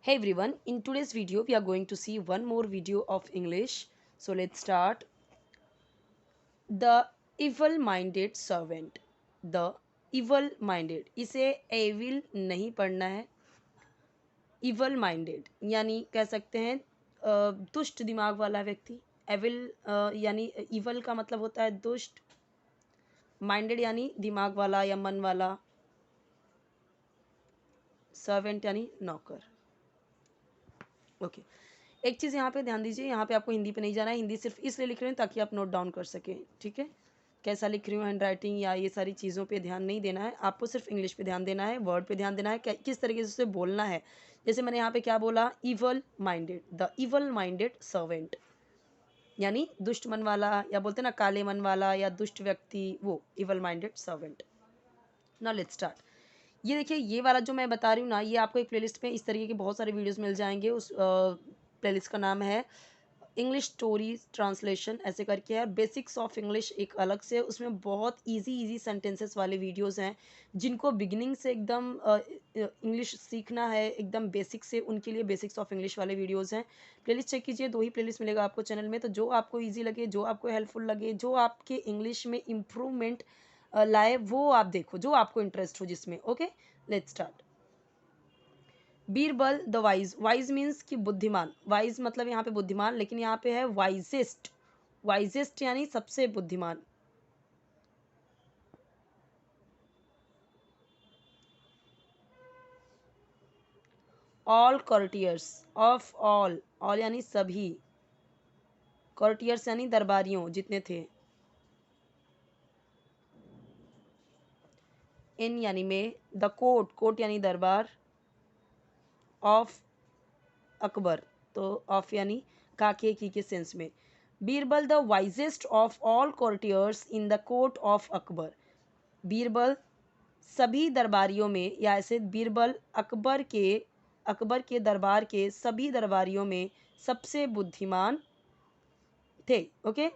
Hey everyone, in today's video we are going to see one more video of English. So let's start. The evil minded servant. The evil minded. इसे evil नहीं पढ़ना है. Evil minded यानी कह सकते हैं दुष्ट दिमाग वाला व्यक्ति. Evil यानी evil का मतलब होता है दुष्ट. Minded यानी दिमाग वाला या मन वाला. Servant यानी नौकर. ओके एक चीज़ यहाँ पे ध्यान दीजिए, यहाँ पे आपको हिंदी पे नहीं जाना है. हिंदी सिर्फ इसलिए लिख रही हूँ ताकि आप नोट डाउन कर सकें. ठीक है, कैसा लिख रही हूँ, हैंड राइटिंग या ये सारी चीज़ों पे ध्यान नहीं देना है. आपको सिर्फ इंग्लिश पे ध्यान देना है, वर्ड पे ध्यान देना है, किस तरीके से उसे बोलना है. जैसे मैंने यहाँ पे क्या बोला, evil minded. The evil minded servant यानी दुष्ट मन वाला, या बोलते ना काले मन वाला या दुष्ट व्यक्ति, वो evil minded servant. Now let's start. ये देखिए, ये वाला जो मैं बता रही हूँ ना, ये आपको एक प्लेलिस्ट में इस तरीके के बहुत सारे वीडियोस मिल जाएंगे. उस प्लेलिस्ट का नाम है इंग्लिश स्टोरीज ट्रांसलेशन ऐसे करके है, और बेसिक्स ऑफ इंग्लिश एक अलग से. उसमें बहुत इजी इजी सेंटेंसेस वाले वीडियोस हैं. जिनको बिगिनिंग से एकदम इंग्लिश सीखना है एकदम बेसिक से, उनके लिए बेसिक्स ऑफ इंग्लिश वाले वीडियोस हैं. प्लेलिस्ट चेक कीजिए, 2 ही प्लेलिस्ट मिलेगा आपको चैनल में. तो जो आपको ईजी लगे, जो आपको हेल्पफुल लगे, जो आपके इंग्लिश में इम्प्रूवमेंट लाए, वो आप देखो, जो आपको इंटरेस्ट हो जिसमें. Okay, let's start. Birbal the wise. Wise means कि बुद्धिमान. वाइज मतलब यहाँ पे बुद्धिमान, लेकिन यहाँ पे है वाइजेस्ट. वाइजेस्ट यानी सबसे बुद्धिमान. All courtiers of all. All यानी सभी. कॉर्टियर्स यानी दरबारियों जितने थे. इन यानी में. The court. कोर्ट यानी दरबार. ऑफ अकबर. तो ऑफ यानी काके की के सेंस में. Birbal the wisest of all courtiers in the court of Akbar. Birbal सभी दरबारियों में, या ऐसे बीरबल अकबर के दरबार के सभी दरबारियों में सबसे बुद्धिमान थे. Okay.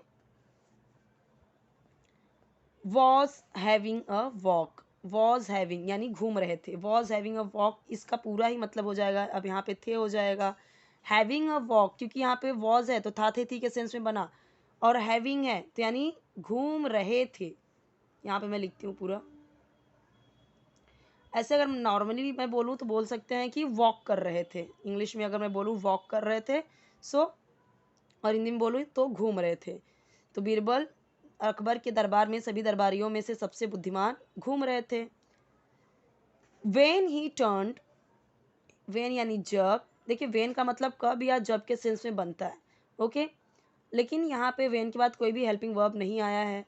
Was having a walk. Was having यानी घूम रहे थे. वॉज हैविंग अ वॉक, इसका पूरा ही मतलब हो जाएगा, अब यहाँ पे थे हो जाएगा. हैविंग अ वॉक क्योंकि यहाँ पे वॉज है तो था थे थी के सेंस में बना, और हैविंग है तो यानी घूम रहे थे. यहाँ पे मैं लिखती हूँ पूरा. ऐसे अगर नॉर्मली मैं बोलूँ तो बोल सकते हैं कि वॉक कर रहे थे. इंग्लिश में अगर मैं बोलूँ वॉक कर रहे थे, सो, और हिंदी में बोलूँ तो घूम रहे थे. तो बीरबल अकबर के दरबार में सभी दरबारियों में से सबसे बुद्धिमान घूम रहे थे. When he turned. वेन यानी जब. देखिए, वेन का मतलब कब या जब के सेंस में बनता है. ओके, लेकिन यहाँ पे वेन के बाद कोई भी हेल्पिंग वर्ब नहीं आया है,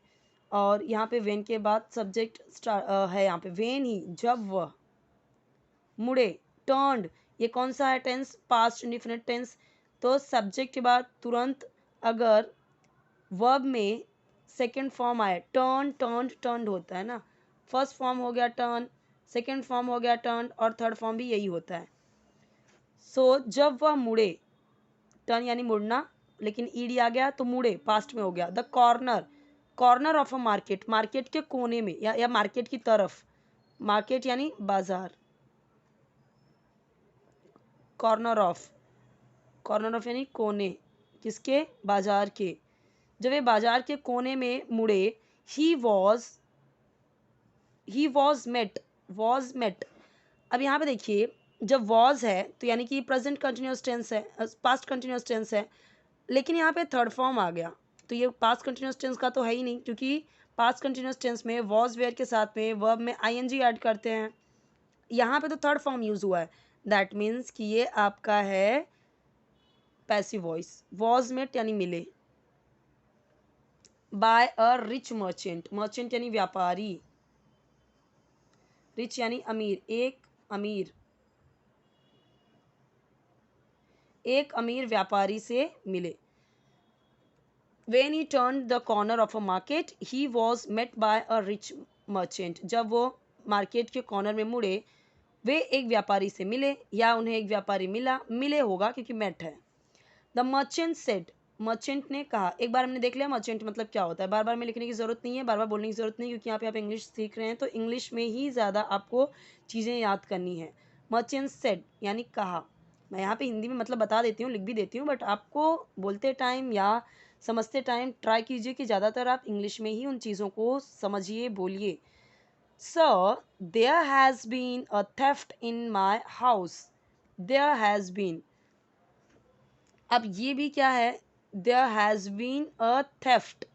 और यहाँ पे वेन के बाद सब्जेक्ट है. यहाँ पे वेन ही, जब वह मुड़े. टर्न्ड, ये कौन सा है टेंस, पास्ट इंडिफिनिट टेंस. तो सब्जेक्ट के बाद तुरंत अगर वर्ब में सेकंड फॉर्म आए, टर्न टर्न्ड टर्न्ड होता है ना. फर्स्ट फॉर्म हो गया टर्न, सेकंड फॉर्म हो गया टर्न, और थर्ड फॉर्म भी यही होता है. सो जब वह मुड़े. टर्न यानी मुड़ना, लेकिन ईडी आ गया तो मुड़े पास्ट में हो गया. The corner. Corner of a market. Market के कोने में या मार्केट की तरफ. मार्केट यानी बाजार. Corner of. कॉर्नर ऑफ यानी कोने. किसके, बाजार के. जब ये बाजार के कोने में मुड़े, he was met. Was met. अब यहाँ पे देखिए, जब वॉज है तो यानी कि प्रेजेंट कंटिन्यूस टेंस है, पास्ट कंटिन्यूस टेंस है, लेकिन यहाँ पे थर्ड फॉर्म आ गया. तो ये पास्ट कंटिन्यूस टेंस का तो है ही नहीं, क्योंकि पास्ट कंटिन्यूस टेंस में वॉज वेयर के साथ में वर्ब में आईएनजी ऐड करते हैं. यहाँ पे तो थर्ड फॉर्म यूज हुआ है. दैट मीन्स कि ये आपका है पैसिव वॉइस. वॉज मेट यानी मिले. By a rich merchant. Merchant यानी व्यापारी. रिच यानी अमीर. एक अमीर व्यापारी से मिले. When he turned the corner of a market, he was met by a rich merchant. जब वो मार्केट के कॉर्नर में मुड़े, वे एक व्यापारी से मिले, या उन्हें एक व्यापारी मिले होगा क्योंकि मेट है. The merchant said. मर्चेंट ने कहा. एक बार हमने देख लिया मर्चेंट मतलब क्या होता है. बार बार में लिखने की ज़रूरत नहीं है, बार बार बोलने की ज़रूरत नहीं, क्योंकि यहाँ पे आप इंग्लिश सीख रहे हैं तो इंग्लिश में ही ज़्यादा आपको चीज़ें याद करनी है. मर्चेंट सेड यानी कहा. मैं यहाँ पे हिंदी में मतलब बता देती हूँ, लिख भी देती हूँ, बट आपको बोलते टाइम या समझते टाइम ट्राई कीजिए कि ज़्यादातर आप इंग्लिश में ही उन चीज़ों को समझिए, बोलिए। Sir, there has been a theft in my house. There has been, अब ये भी क्या है, there has been a theft,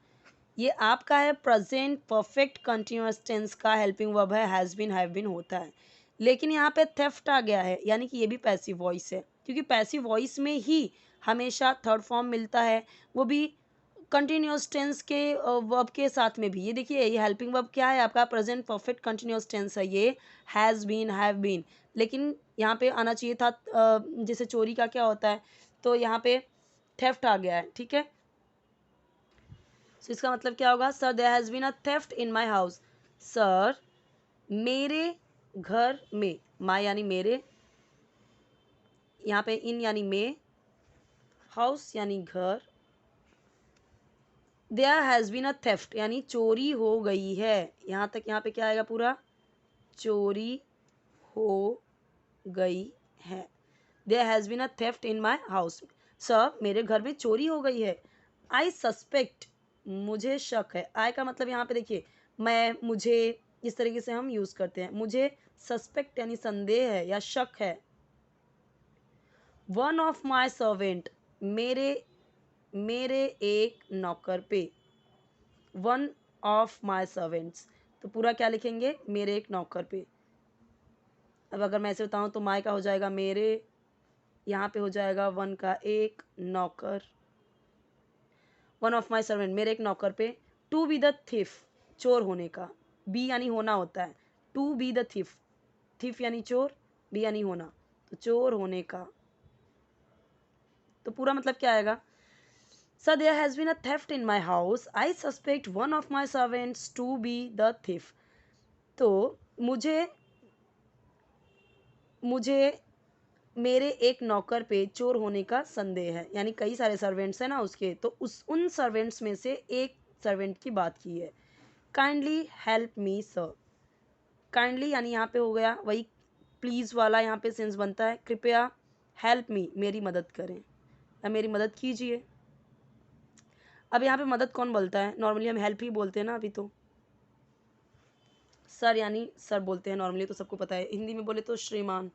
ये आपका है प्रेजेंट परफेक्ट कंटिन्यूअस टेंस का हेल्पिंग वर्ब है, हैज़ बीन हैव बीन होता है, लेकिन यहाँ पे थेफ्ट आ गया है, यानी कि ये भी पैसिव वॉइस है, क्योंकि पैसिव वॉइस में ही हमेशा थर्ड फॉर्म मिलता है, वो भी कंटिन्यूअस टेंस के वर्ब के साथ में भी। ये देखिए, ये हेल्पिंग वर्ब क्या है आपका, प्रेजेंट परफेक्ट कंटिन्यूअस टेंस है, ये हैज़ बीन हैव बीन, लेकिन यहाँ पे आना चाहिए था जैसे चोरी का क्या होता है, तो यहाँ पे थेफ्ट आ गया है, ठीक है। सो इसका मतलब क्या होगा, sir there has been a theft in my house. Sir, मेरे घर में, माई यानी मेरे, यहाँ पे इन यानी में, हाउस यानी घर, there has been a theft यानी चोरी हो गई है, यहाँ तक यहाँ पे क्या आएगा पूरा, चोरी हो गई है। There has been a theft in my house. Sir, मेरे घर में चोरी हो गई है। आई सस्पेक्ट, मुझे शक है। आई का मतलब यहाँ पे देखिए, मैं, मुझे, इस तरीके से हम यूज़ करते हैं। मुझे सस्पेक्ट यानी संदेह है या शक है। वन ऑफ माई सर्वेंट, मेरे मेरे एक नौकर पे। वन ऑफ माई सर्वेंट्स, तो पूरा क्या लिखेंगे, मेरे एक नौकर पे। अब अगर मैं ऐसे बताऊँ तो माई का हो जाएगा मेरे, यहाँ पे हो जाएगा वन का एक, नौकर, वन ऑफ माई सर्वेंट, मेरे एक नौकर पे। टू बी द थिफ, चोर होने का, बी यानी होना होता है, to be the thief, thief यानी चोर, बी यानी होना, तो चोर होने का, तो पूरा मतलब क्या आएगा, sir there has been a theft in my house, I suspect one of my servants to be the thief. तो मुझे मुझे मेरे एक नौकर पे चोर होने का संदेह है, यानी कई सारे सर्वेंट्स हैं ना उसके, तो उस उन सर्वेंट्स में से एक सर्वेंट की बात की है। Kindly help me sir, kindly यानी यहाँ पे हो गया वही प्लीज़ वाला, यहाँ पे सेंस बनता है, कृपया, हेल्प मी मेरी मदद करें या मेरी मदद कीजिए। अब यहाँ पे मदद कौन बोलता है, नॉर्मली हम हेल्प ही बोलते हैं ना अभी, तो सर यानी सर बोलते हैं नॉर्मली, तो सबको पता है, हिंदी में बोले तो श्रीमान।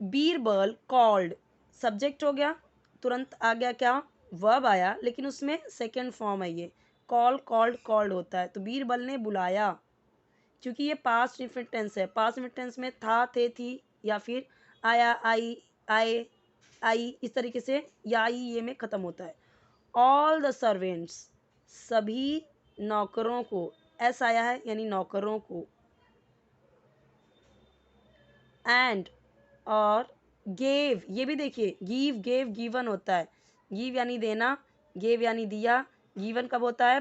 बीरबल कॉल्ड, सब्जेक्ट हो गया, तुरंत आ गया क्या, वर्ब आया, लेकिन उसमें सेकेंड फॉर्म है, ये कॉल, कॉल्ड, कॉल्ड होता है, तो बीरबल ने बुलाया, क्योंकि ये पास्ट इंफिनिट टेंस है, पास्ट इंफिनिट टेंस में था, थे, थी, या फिर आया, आई, आए, आई, इस तरीके से या आई ये में ख़त्म होता है। ऑल द सर्वेंट्स, सभी नौकरों को, एस आया है यानी नौकरों को, एंड और गेव, ये भी देखिए गिव, गेव, गिवन होता है, गिव यानी देना, गेव यानी दिया, गिवन कब होता है,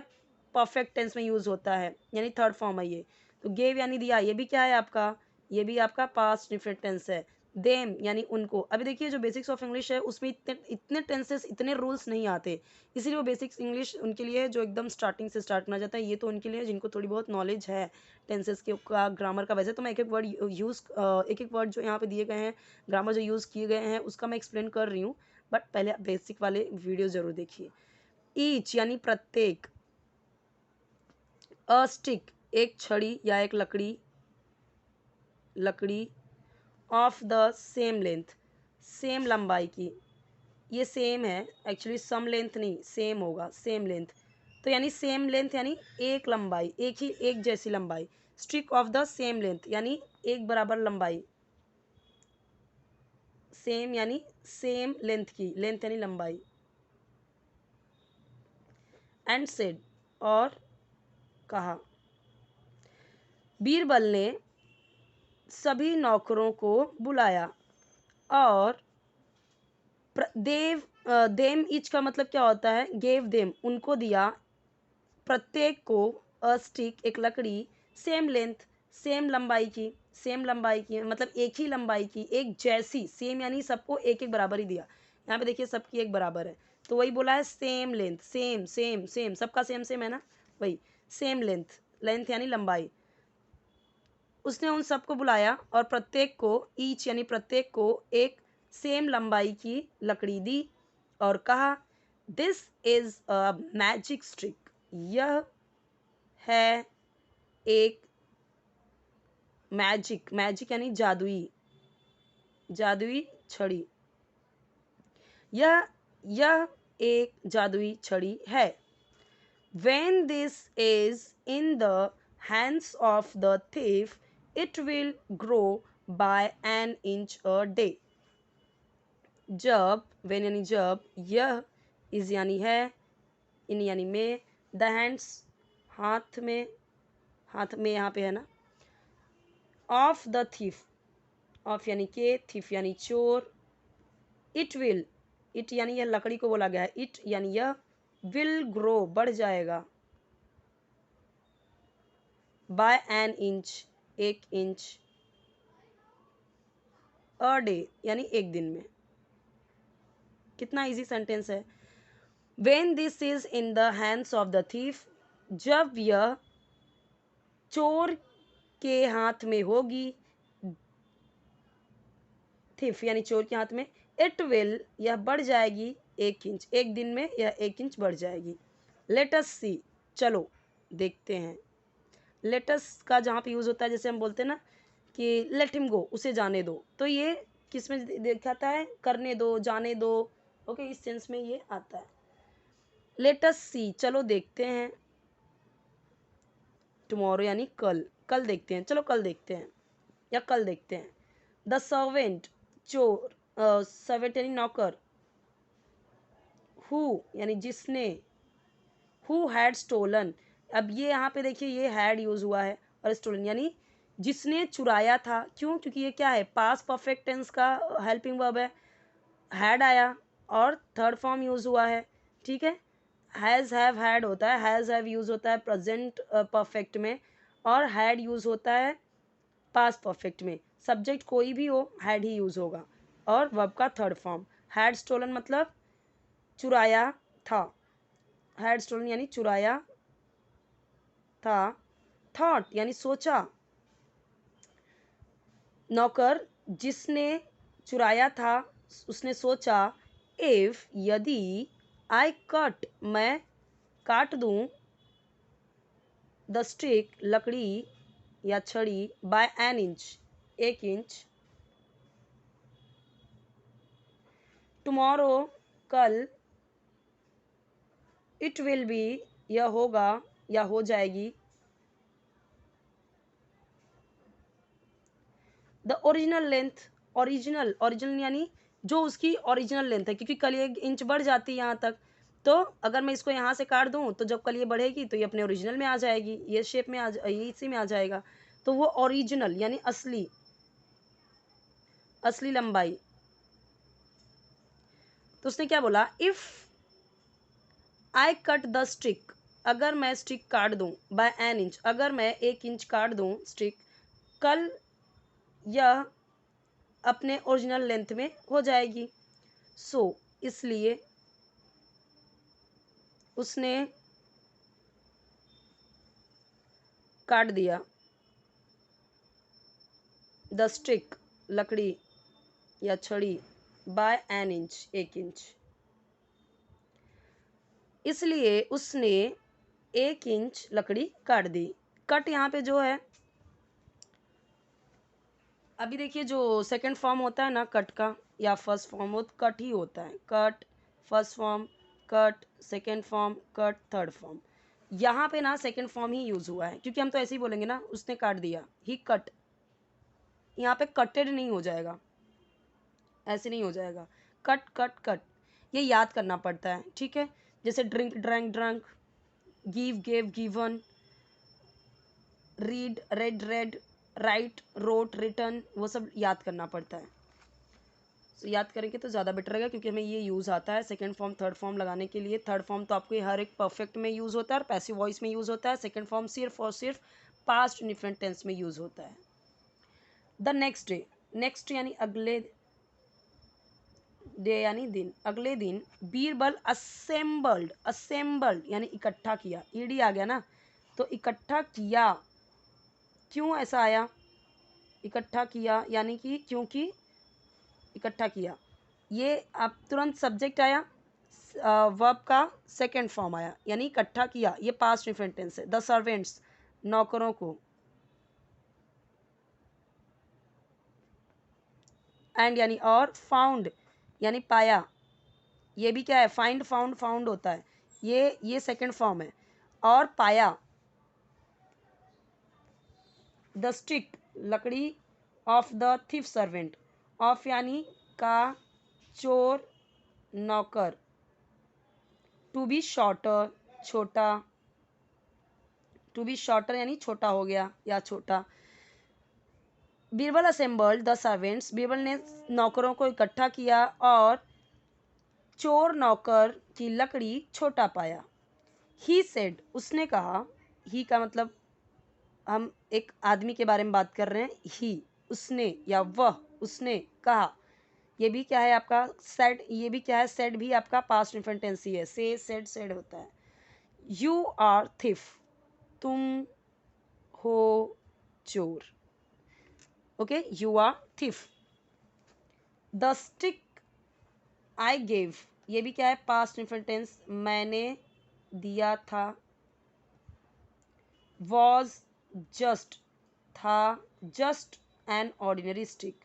परफेक्ट टेंस में यूज होता है, यानी थर्ड फॉर्म है ये, तो गेव यानी दिया, ये भी क्या है आपका, ये भी आपका पास्ट डिफरेंट टेंस है। देम यानी उनको, अभी देखिए जो बेसिक्स ऑफ इंग्लिश है उसमें इतने इतने टेंसेस, इतने रूल्स नहीं आते, इसीलिए वो बेसिक्स इंग्लिश उनके लिए जो एकदम स्टार्टिंग से स्टार्ट करना चाहता है, ये तो उनके लिए जिनको थोड़ी बहुत नॉलेज है टेंसेस के का, ग्रामर का। वैसे तो मैं एक एक वर्ड यूज़, एक एक वर्ड जो यहाँ पे दिए गए हैं, ग्रामर जो यूज़ किए गए हैं उसका मैं एक्सप्लेन कर रही हूँ, बट पहले आप बेसिक वाले वीडियो ज़रूर देखिए। ईच यानी प्रत्येक, अ स्टिक एक छड़ी या एक लकड़ी, लकड़ी, of the same length same लंबाई की, ये सेम है एक्चुअली, सम लेंथ नहीं, सेम होगा, सेम लेंथ, तो यानी सेम लेंथ यानी एक लंबाई, एक ही, एक जैसी लंबाई, stick of the same length यानी एक बराबर लंबाई, सेम यानी सेम लेंथ की, लेंथ यानी लंबाई, एंड सेड और कहा, बीरबल ने सभी नौकरों को बुलाया और देव, देम ईच का मतलब क्या होता है, गेव देम उनको दिया, प्रत्येक को, अ स्टिक एक लकड़ी, सेम लेंथ सेम लंबाई की, सेम लंबाई की मतलब एक ही लंबाई की, एक जैसी, सेम यानी सबको एक एक बराबर ही दिया, यहाँ पे देखिए सबकी एक बराबर है, तो वही बोला है same length, same same same, सबका सेम सेम है ना, वही सेम लेंथ, लेंथ यानी लंबाई, उसने उन सबको बुलाया और प्रत्येक को, ईच यानी प्रत्येक को, एक सेम लंबाई की लकड़ी दी और कहा this is a magic stick, यह है एक मैजिक, मैजिक यानी जादुई, जादुई छड़ी, यह एक जादुई छड़ी है। When this is in the hands of the thief, it will grow by an inch a day. जब, when यानी जब, यह is यानी है, in यानी में, the hands हाथ में, हाथ में यहाँ पे है ना, of the thief, of यानी के, thief यानी चोर, it will, it यानी यह लकड़ी को बोला गया है, it यानी यह, will grow बढ़ जाएगा, by an inch एक इंच, अ डे यानी एक दिन में। कितना इजी सेंटेंस है। When this is in the hands of the thief, जब यह चोर के हाथ में होगी, thief यानी चोर के हाथ में, it will यह बढ़ जाएगी एक इंच, एक दिन में यह एक इंच बढ़ जाएगी। Let us see चलो देखते हैं। Let us का जहाँ पे यूज होता है, जैसे हम बोलते हैं ना कि let him go, उसे जाने दो, तो ये किस में दिखाता है, करने दो, जाने दो, ओके, इस सेंस में ये आता है। लेट अस सी चलो देखते हैं, टुमारो यानी कल, कल देखते हैं, चलो कल देखते हैं या कल देखते हैं। द सर्वेंट चोर, सर्वेंट यानी नौकर, हु यानी जिसने, हु हैड स्टोलन, अब ये यहाँ पे देखिए ये हैड यूज हुआ है और स्टोलन यानी जिसने चुराया था, क्यों, क्योंकि ये क्या है, पास परफेक्ट टेंस का हेल्पिंग वर्ब है, हैड आया और थर्ड फॉर्म यूज हुआ है, ठीक है। हैज़ हैव हैड होता है, हैज़ हैव यूज होता है प्रेजेंट परफेक्ट में, और हैड यूज होता है पास्ट परफेक्ट में। सब्जेक्ट कोई भी हो हैड ही यूज होगा, और वर्ब का थर्ड फॉर्म। हैड स्टोलन मतलब चुराया था, हैड स्टोलन यानी चुराया था। थॉट यानी सोचा, नौकर जिसने चुराया था उसने सोचा, इफ यदि, आई कट मैं काट दूं, द स्टिक लकड़ी या छड़ी, बाय एन इंच एक इंच, टुमारो कल, इट विल बी यह होगा या हो जाएगी, the original length, original, original यानी जो उसकी ओरिजिनल लेंथ है, क्योंकि कल ये इंच बढ़ जाती है यहाँ तक, तो अगर मैं इसको यहाँ से काट दूँ तो जब कल ये बढ़ेगी तो ये अपने ओरिजिनल में आ जाएगी, ये शेप में ये इसी में आ जाएगा, तो वो ओरिजिनल यानी असली, असली लंबाई। तो उसने क्या बोला, if I cut the stick, अगर मैं स्टिक काट दूं, बाय एन इंच अगर मैं एक इंच काट दूं स्टिक, कल यह अपने ओरिजिनल लेंथ में हो जाएगी। सो इसलिए उसने काट दिया, द स्टिक लकड़ी या छड़ी, बाय एन इंच एक इंच, इसलिए उसने एक इंच लकड़ी काट दी। कट यहाँ पे जो है, अभी देखिए जो सेकंड फॉर्म होता है ना कट का, या फर्स्ट फॉर्म हो, कट ही होता है, cut first form, cut second form, cut third form. यहाँ पे ना सेकंड फॉर्म ही यूज हुआ है, क्योंकि हम तो ऐसे ही बोलेंगे ना, उसने काट दिया, ही कट, यहाँ पे कटेड नहीं हो जाएगा, ऐसे नहीं हो जाएगा, कट कट कट, ये याद करना पड़ता है, ठीक है। जैसे drink drank drunk, give gave given, read red red, right road return, वो सब याद करना पड़ता है। तो याद करेंगे तो ज़्यादा बेटर रहेगा, क्योंकि हमें ये यूज़ आता है सेकंड फॉर्म थर्ड फॉर्म लगाने के लिए। थर्ड फॉर्म तो आपको हर एक परफेक्ट में यूज़ होता है और पैसिव वॉइस में यूज़ होता है, सेकंड फॉर्म सिर्फ और सिर्फ पास्ट इंडिफरेंट टेंस में यूज़ होता है। द नेक्स्ट डे, नेक्स्ट यानी अगले डे यानी दिन, अगले दिन, बीरबल असेंबल्ड, असेंबल्ड यानी इकट्ठा किया, ईडी आ गया ना, तो इकट्ठा किया, क्यों ऐसा आया, इकट्ठा किया यानी कि क्योंकि इकट्ठा किया, ये आप तुरंत सब्जेक्ट आया, वर्ब का सेकंड फॉर्म आया, यानी इकट्ठा किया, ये पास्ट इंफिनिट टेंस है। द सर्वेंट्स, नौकरों को, एंड यानी और, फाउंड यानी पाया, ये भी क्या है, फाइंड फाउंड फाउंड होता है, ये सेकंड फॉर्म है, और पाया। द स्टिक, लकड़ी, of the thief servant, of यानी का, चोर, नौकर, टू बी शॉर्टर, छोटा, टू बी शॉर्टर यानी छोटा हो गया या छोटा। Birbal assembled the servants, Birbal ने नौकरों को इकट्ठा किया और चोर नौकर की लकड़ी छोटा पाया। ही सेड, उसने कहा, ही का मतलब हम एक आदमी के बारे में बात कर रहे हैं, ही, उसने या वह, उसने कहा, ये भी क्या है आपका सेड, ये भी क्या है, सेड भी आपका पास्ट इंफिनिट टेंस ही है, से, सेड, सेड होता है। यू आर थिफ, तुम हो चोर, okay, you are thief. The stick I gave, ये भी क्या है, पास्ट इंफिनिट टेंस, मैंने दिया था। वॉज, जस्ट, था, just an ordinary stick,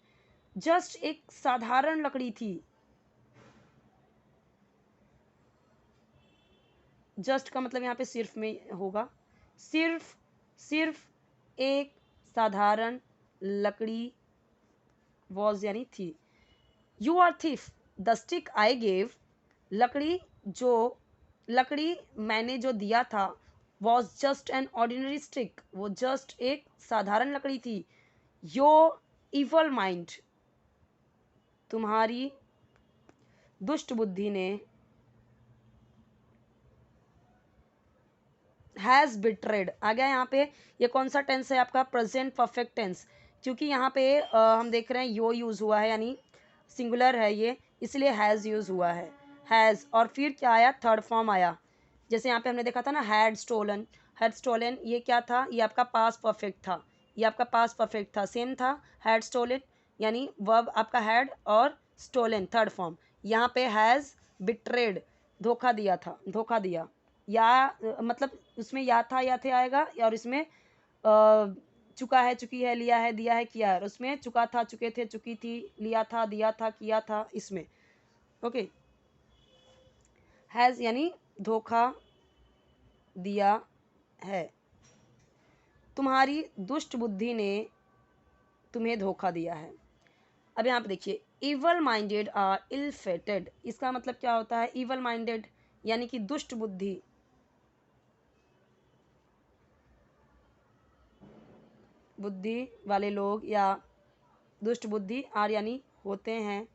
just एक साधारण लकड़ी थी। जस्ट का मतलब यहाँ पे सिर्फ में होगा, सिर्फ, सिर्फ एक साधारण लकड़ी, वॉज यानी थी। You are thief, the stick I gave, लकड़ी मैंने जो दिया था, was just an ordinary stick, वो जस्ट एक साधारण लकड़ी थी। योर इवल माइंड, तुम्हारी दुष्ट बुद्धि ने, हैज बिट्रेड, आ गया यहाँ पे, ये कौन सा टेंस है आपका, प्रेजेंट परफेक्ट टेंस, क्योंकि यहाँ पे हम देख रहे हैं यो यूज हुआ है, यानी सिंगुलर है ये, इसलिए हैज यूज हुआ है, हैज, और फिर क्या आया, थर्ड फॉर्म आया। जैसे यहाँ पे हमने देखा था ना, हैड स्टोलन, हैड स्टोलन, ये क्या था, ये आपका पास्ट परफेक्ट था, ये आपका पास्ट परफेक्ट था, सेम था, हैड स्टोलन, यानी वर्ब आपका हैड और स्टोलन थर्ड फॉर्म। यहाँ पे हैज बिट्रेड, धोखा दिया था, धोखा दिया, या मतलब उसमें या था, या थे आएगा, और इसमें चुका है, चुकी है, लिया है, दिया है, किया है, उसमें चुका था, चुके थे, चुकी थी, लिया था, दिया था, किया था, इसमें ओके। हैज़ यानी धोखा दिया है, तुम्हारी दुष्ट बुद्धि ने तुम्हें धोखा दिया है। अब यहाँ पे देखिए, evil minded are ill fated, इसका मतलब क्या होता है, इवल माइंडेड यानी कि दुष्ट बुद्धि, बुद्धि वाले लोग या दुष्ट बुद्धि, आर यानी होते हैं,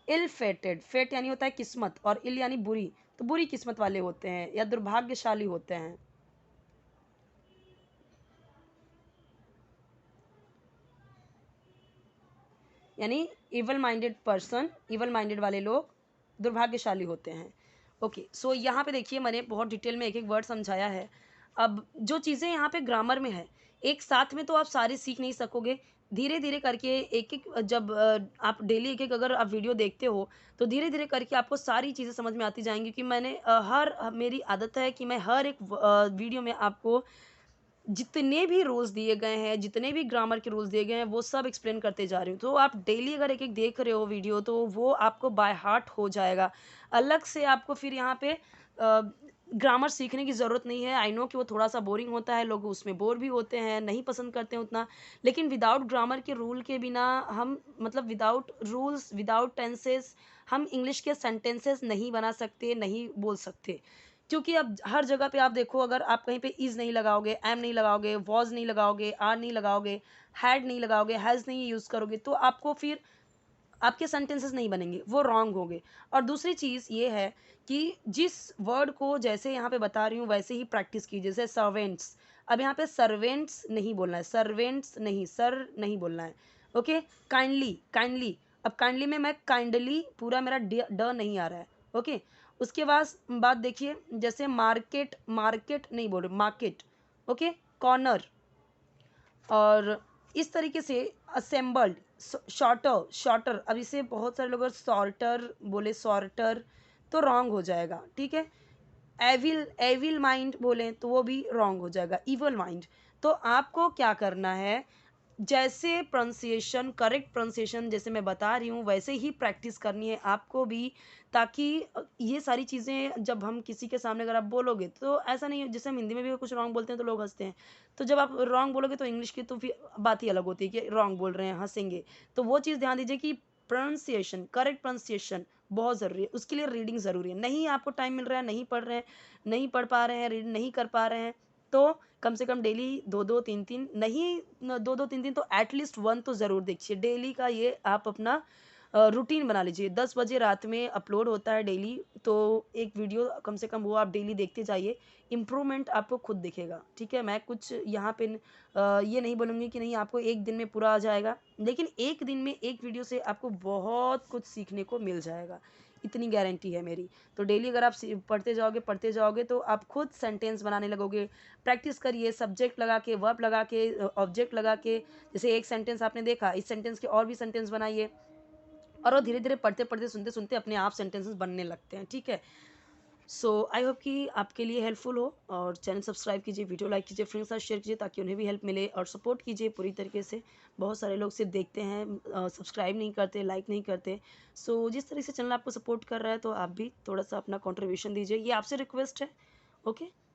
इल फेटेड, फेट यानी होता है किस्मत, और इल यानी बुरी, तो बुरी किस्मत वाले होते हैं या दुर्भाग्यशाली होते हैं। यानी evil minded person, evil minded वाले लोग दुर्भाग्यशाली होते हैं। ओके, सो यहाँ पे देखिए मैंने बहुत डिटेल में एक एक वर्ड समझाया है। अब जो चीज़ें यहाँ पे ग्रामर में है, एक साथ में तो आप सारे सीख नहीं सकोगे, धीरे धीरे करके एक एक, जब आप डेली एक एक अगर आप वीडियो देखते हो तो धीरे धीरे करके आपको सारी चीज़ें समझ में आती जाएंगी, कि मैंने मेरी आदत है कि मैं हर एक वीडियो में आपको जितने भी रूल्स दिए गए हैं, जितने भी ग्रामर के रूल्स दिए गए हैं, वो सब एक्सप्लेन करते जा रही हूँ। तो आप डेली अगर एक एक देख रहे हो वीडियो, तो वो आपको बाय हार्ट हो जाएगा। अलग से आपको फिर यहाँ पे ग्रामर सीखने की ज़रूरत नहीं है। आई नो कि वो थोड़ा सा बोरिंग होता है, लोग उसमें बोर भी होते हैं, नहीं पसंद करते हैं उतना, लेकिन विदाउट ग्रामर के रूल के बिना हम, मतलब विदाउट रूल्स, विदाउट टेंसेस, हम इंग्लिश के सेंटेंसेस नहीं बना सकते, नहीं बोल सकते। क्योंकि अब हर जगह पे आप देखो, अगर आप कहीं पे इज़ नहीं लगाओगे, एम नहीं लगाओगे, वॉज नहीं लगाओगे, आर नहीं लगाओगे, हैड नहीं लगाओगे, हैज़ नहीं यूज़ करोगे, तो आपको फिर आपके सेंटेंसेस नहीं बनेंगे, वो रॉन्ग होंगे। और दूसरी चीज़ ये है कि जिस वर्ड को जैसे यहाँ पे बता रही हूँ वैसे ही प्रैक्टिस कीजिए। जैसे सर्वेंट्स, अब यहाँ पे सर्वेंट्स नहीं बोलना है, सर्वेंट्स नहीं, सर नहीं बोलना है, ओके। काइंडली, काइंडली, अब काइंडली में मैं काइंडली पूरा मेरा ड नहीं आ रहा है, ओके। उसके बाद बात देखिए, जैसे मार्केट, मार्केट नहीं बोल रहे, मार्केट, ओके। कॉर्नर, और इस तरीके से असेंबल्ड, शॉर्टर, शॉर्टर, अब इसे बहुत सारे लोग अगर सॉर्टर बोले, सॉर्टर, तो रॉन्ग हो जाएगा, ठीक है। एविल, एविल माइंड बोलें तो वो भी रॉन्ग हो जाएगा, इवल माइंड। तो आपको क्या करना है, जैसे प्रोनाउंसिएशन, करेक्ट प्रोनाउंसिएशन जैसे मैं बता रही हूँ वैसे ही प्रैक्टिस करनी है आपको भी, ताकि ये सारी चीज़ें जब हम किसी के सामने अगर आप बोलोगे तो ऐसा नहीं है, जैसे हम हिंदी में भी कुछ रॉन्ग बोलते हैं तो लोग हंसते हैं, तो जब आप रॉन्ग बोलोगे तो इंग्लिश की तो फिर बात ही अलग होती है कि रॉन्ग बोल रहे हैं, हंसेंगे। तो वो चीज़ ध्यान दीजिए कि प्रोनाउंसिएशन, करेक्ट प्रोनाउंसिएशन बहुत ज़रूरी है, उसके लिए रीडिंग ज़रूरी है। नहीं आपको टाइम मिल रहा है, नहीं पढ़ रहे हैं, नहीं पढ़ पा रहे हैं, रीड नहीं कर पा रहे हैं, तो कम से कम डेली 2-2 3-3 नहीं, 2-2 3-3 तो एटलीस्ट 1 तो ज़रूर देखिए। डेली का ये आप अपना रूटीन बना लीजिए। 10 बजे रात में अपलोड होता है डेली, तो एक वीडियो कम से कम वो आप डेली देखते जाइए, इम्प्रूवमेंट आपको खुद दिखेगा, ठीक है। मैं कुछ यहाँ पे ये नहीं बोलूँगी कि नहीं आपको एक दिन में पूरा आ जाएगा, लेकिन एक दिन में एक वीडियो से आपको बहुत कुछ सीखने को मिल जाएगा, इतनी गारंटी है मेरी। तो डेली अगर आप पढ़ते जाओगे तो आप खुद सेंटेंस बनाने लगोगे। प्रैक्टिस करिए, सब्जेक्ट लगा के, वर्ब लगा के, ऑब्जेक्ट लगा के, जैसे एक सेंटेंस आपने देखा, इस सेंटेंस के और भी सेंटेंस बनाइए, और वो धीरे-धीरे पढ़ते-पढ़ते, सुनते-सुनते अपने आप सेंटेंसेस बनने लगते हैं, ठीक है। सो आई होप कि आपके लिए हेल्पफुल हो, और चैनल सब्सक्राइब कीजिए, वीडियो लाइक कीजिए, फ्रेंड्स के साथ शेयर कीजिए ताकि उन्हें भी हेल्प मिले, और सपोर्ट कीजिए पूरी तरीके से। बहुत सारे लोग सिर्फ देखते हैं, सब्सक्राइब नहीं करते, लाइक नहीं करते। सो जिस तरह से चैनल आपको सपोर्ट कर रहा है तो आप भी थोड़ा सा अपना कॉन्ट्रीब्यूशन दीजिए, ये आपसे रिक्वेस्ट है। ओके।